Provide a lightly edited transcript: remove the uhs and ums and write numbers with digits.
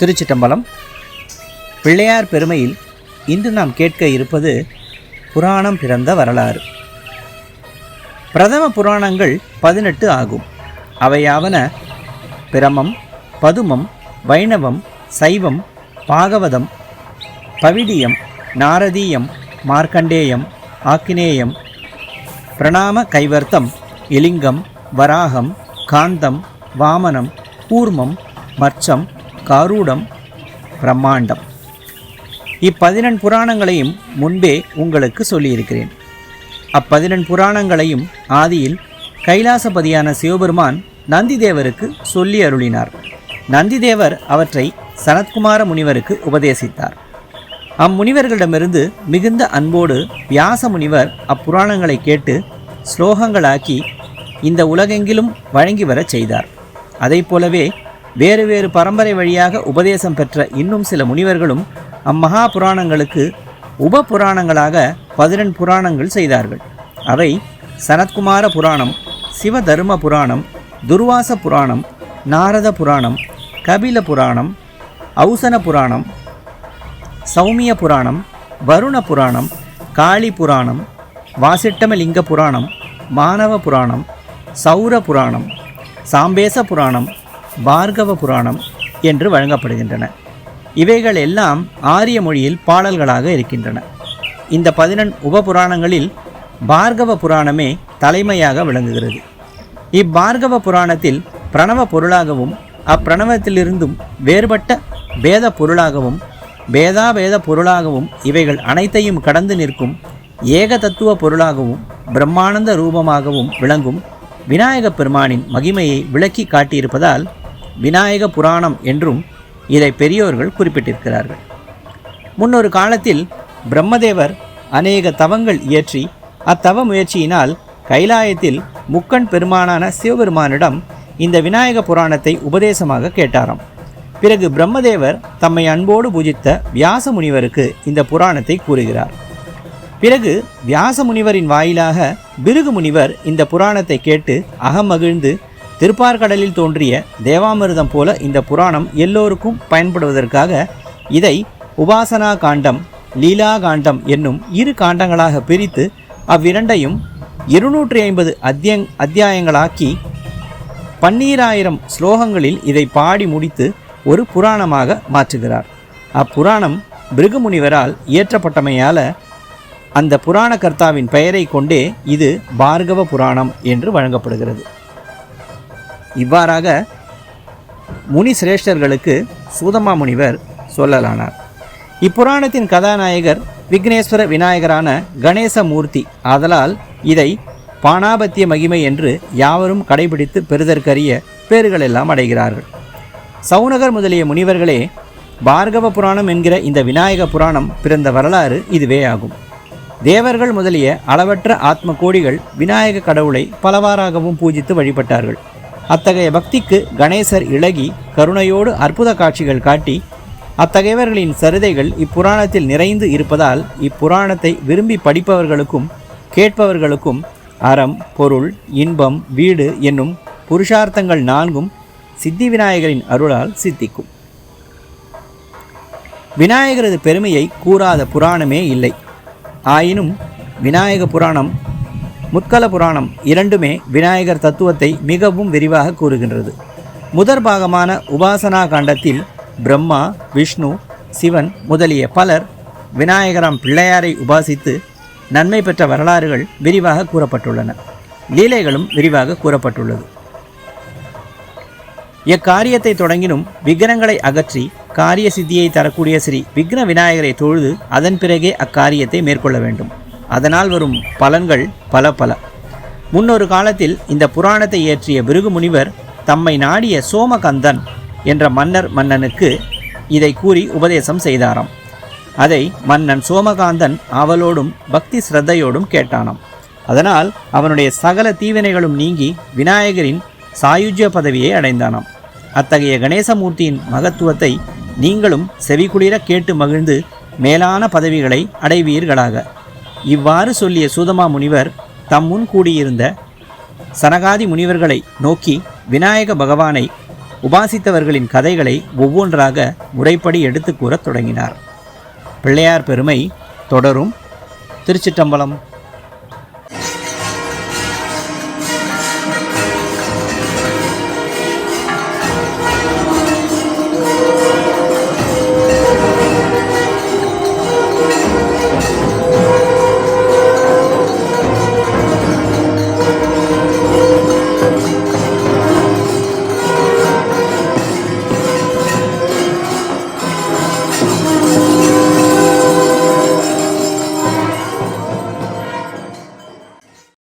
திருச்சிட்டம்பலம். பிள்ளையார் பெருமையில் இன்று நாம் கேட்க இருப்பது புராணம் பிறந்த வரலாறு. பிரதம புராணங்கள் 18 ஆகும். அவையாவன பிரமம், பதுமம், வைணவம், சைவம், பாகவதம், பவிடியம், நாரதீயம், மார்க்கண்டேயம், ஆக்கினேயம், பிரணாம கைவர்த்தம், இலிங்கம், வராகம், காந்தம், வாமனம், கூர்மம், மர்ச்சம், காரூடம், பிரம்மாண்டம். 14 புராணங்களையும் முன்பே உங்களுக்கு சொல்லியிருக்கிறேன். 14 புராணங்களையும் ஆதியில் கைலாசபதியான சிவபெருமான் நந்திதேவருக்கு சொல்லி அருளினார். நந்திதேவர் அவற்றை சனத்குமார முனிவருக்கு உபதேசித்தார். அம்முனிவர்களிடமிருந்து மிகுந்த அன்போடு வியாச முனிவர் அப்புராணங்களை கேட்டு ஸ்லோகங்களாக்கி இந்த உலகெங்கிலும் வழங்கி வரச் செய்தார். அதை போலவே வேறு வேறு பரம்பரை வழியாக உபதேசம் பெற்ற இன்னும் சில முனிவர்களும் அம்மகா புராணங்களுக்கு உப புராணங்களாக 14 புராணங்கள் செய்தார்கள். அவை சனத்குமார புராணம், சிவதர்ம புராணம், துர்வாச புராணம், நாரத புராணம், கபில புராணம், ஔசன புராணம், சௌமிய புராணம், வருண புராணம், காளி புராணம், வாசிட்டமலிங்க புராணம், மானவ புராணம், சௌர புராணம், சாம்பேச புராணம், பார்கவ புராணம் என்று வழங்கப்படுகின்றன. இவைகள் எல்லாம் ஆரிய மொழியில் பாடல்களாக இருக்கின்றன. இந்த 14 உபபுராணங்களில் பார்கவ புராணமே தலைமையாக விளங்குகிறது. இப்பார்கவ புராணத்தில் பிரணவ பொருளாகவும் அப்பிரணவத்திலிருந்தும் வேறுபட்ட வேத பொருளாகவும் வேதாவேத பொருளாகவும் இவைகள் அனைத்தையும் கடந்து நிற்கும் ஏக தத்துவ பொருளாகவும் பிரம்மானந்த ரூபமாகவும் விளங்கும் விநாயகப் பெருமானின் மகிமையை விளக்கி காட்டியிருப்பதால் விநாயக புராணம் என்றும் இதை பெரியோர்கள் குறிப்பிட்டிருக்கிறார்கள். முன்னொரு காலத்தில் பிரம்மதேவர் அநேக தவங்கள் இயற்றி அத்தவ முயற்சியினால் கைலாயத்தில் முக்கண் பெருமானான சிவபெருமானிடம் இந்த விநாயக புராணத்தை உபதேசமாக கேட்டாராம். பிறகு பிரம்மதேவர் தம்மை அன்போடு பூஜித்த வியாச முனிவருக்கு இந்த புராணத்தை கூறுகிறார். பிறகு வியாச முனிவரின் வாயிலாக பிருகு முனிவர் இந்த புராணத்தை கேட்டு அகமகிழ்ந்து திருப்பார்கடலில் தோன்றிய தேவாமிர்தம் போல இந்த புராணம் எல்லோருக்கும் பயன்படுவதற்காக இதை உபாசனா காண்டம், லீலா காண்டம் என்னும் 2 காண்டங்களாக பிரித்து அவ்விரண்டையும் 250 அத்தியாயங்களாக்கி 12000 ஸ்லோகங்களில் இதை பாடி முடித்து ஒரு புராணமாக மாற்றுகிறார். அப்புராணம் பிருகு முனிவரால் இயற்றப்பட்டமையால் அந்த புராண கர்த்தாவின் பெயரை கொண்டே இது பார்கவ புராணம் என்று வழங்கப்படுகிறது. இவ்வாறாக முனி சிரேஷ்டர்களுக்கு சூதமா முனிவர் சொல்லலானார். இப்புராணத்தின் கதாநாயகர் விக்னேஸ்வர விநாயகரான கணேச மூர்த்தி ஆதலால் இதை பாணாபத்திய மகிமை என்று யாவரும் கடைபிடித்து பெறுதற்கரிய பேறுகளெல்லாம் அடைகிறார்கள். சௌனகர் முதலிய முனிவர்களே பார்கவ புராணம் என்கிற இந்த விநாயக புராணம் பிறந்த வரலாறு இதுவே ஆகும். தேவர்கள் முதலிய அளவற்ற ஆத்ம கோடிகள் விநாயக கடவுளை பலவாறாகவும் பூஜித்து வழிபட்டார்கள். அத்தகைய பக்திக்கு கணேசர் இளகி கருணையோடு அற்புத காட்சிகள் காட்டி அத்தகையவர்களின் சரிதைகள் இப்புராணத்தில் நிறைந்து இருப்பதால் இப்புராணத்தை விரும்பி படிப்பவர்களுக்கும் கேட்பவர்களுக்கும் அறம், பொருள், இன்பம், வீடு என்னும் புருஷார்த்தங்கள் 4ம் சித்தி விநாயகரின் அருளால் சித்திக்கும். விநாயகரது பெருமையை கூறாத புராணமே இல்லை. ஆயினும் விநாயக புராணம், முத்கல புராணம் இரண்டுமே விநாயகர் தத்துவத்தை மிகவும் விரிவாக கூறுகின்றது. முதற் பாகமான உபாசனா காண்டத்தில் பிரம்மா, விஷ்ணு, சிவன் முதலிய பலர் விநாயகராம் பிள்ளையாரை உபாசித்து நன்மை பெற்ற வரலாறுகள் விரிவாக கூறப்பட்டுள்ளன. லீலைகளும் விரிவாக கூறப்பட்டுள்ளது. எக்காரியத்தை தொடங்கினும் விக்னங்களை அகற்றி காரிய சித்தியை தரக்கூடிய ஸ்ரீ விக்ன விநாயகரை தொழுது அதன் பிறகே அக்காரியத்தை மேற்கொள்ள வேண்டும். அதனால் வரும் பலன்கள் பல. முன்னொரு காலத்தில் இந்த புராணத்தை இயற்றிய பிருகு முனிவர் தம்மை நாடிய சோமகந்தன் என்ற மன்னனுக்கு இதை கூறி உபதேசம் செய்தாராம். அதை மன்னன் சோமகாந்தன் அவளோடும் பக்தி ஸ்ரத்தையோடும் கேட்டானாம். அதனால் அவனுடைய சகல தீவினைகளும் நீங்கி விநாயகரின் சாயுஜ்ய பதவியை அடைந்தானாம். அத்தகைய கணேசமூர்த்தியின் மகத்துவத்தை நீங்களும் செவிக்குளிர கேட்டு மகிழ்ந்து மேலான பதவிகளை அடைவீர்களாக. இவ்வாறு சொல்லிய சூதமா முனிவர் தம் முன் கூடியிருந்த சனகாதி முனிவர்களை நோக்கி விநாயக பகவானை உபாசித்தவர்களின் கதைகளை ஒவ்வொன்றாக முறைப்படி எடுத்து கூறத் தொடங்கினார். பிள்ளையார் பெருமை தொடரும். திருச்சிற்றம்பலம்.